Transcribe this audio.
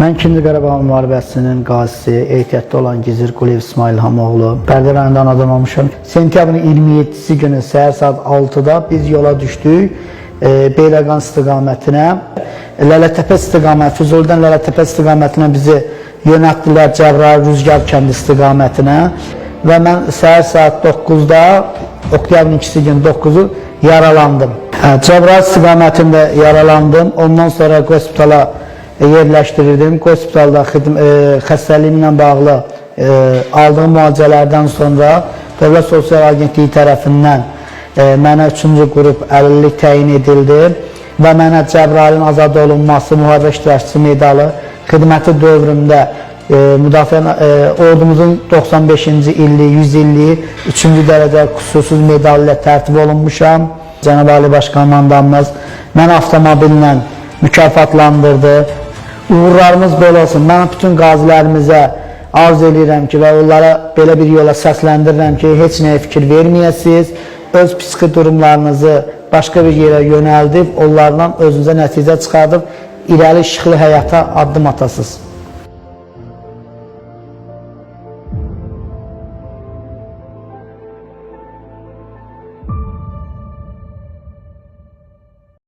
Mən 2-ci Qarabağ müharibəsinin qazisi, ehtiyatda olan Gizir Quliyev İsmail Hamoğlu. Bərdə rayonundan adam olmuşam. Sentyabrın 27-si günü səhər saat 6-da biz yola düşdük Beyləqan istiqamətinə. Lələtəpə istiqaməti, Füzulidən Lələtəpə istiqamətinə bizi yönəltdilər Cəbrayıl Rüzgar kəndi istiqamətinə. Və mən səhər saat 9-da, oktyabrın 2-si gün 9-u yaralandım. Cəbrayıl istiqamətində yaralandım. Ondan sonra hospitala yerləşdirildim. Hospitalda xəstəliyimlə bağlı aldığım müalicələrdən sonra Dövlət Sosial Agentliyi tərəfindən mənə 3-cü qrup əlillik təyin edildi və mənə Cəbrayılın azad olunması müharibə iştirakçısı medalı xidməti dövründə ordumuzun 95-ci illiyi, 100 illiyi 3-cü dərəcə xüsusiz medal ilə tərtib olunmuşam. Cənab Ali Baş Komandamız mənə avtomobillə mükafatlandırdı. Uğurlarımız belə olsun. Mən bütün qazilərimizə arz edirəm ki, və onlara belə bir yola səsləndirirəm ki, heç nəyə fikir verməyəsiniz, öz psixi durumlarınızı başqa bir yerə yönəldib, onlardan özünüzə nəticə çıxardıb, irəli işıqlı həyata addım atasınız.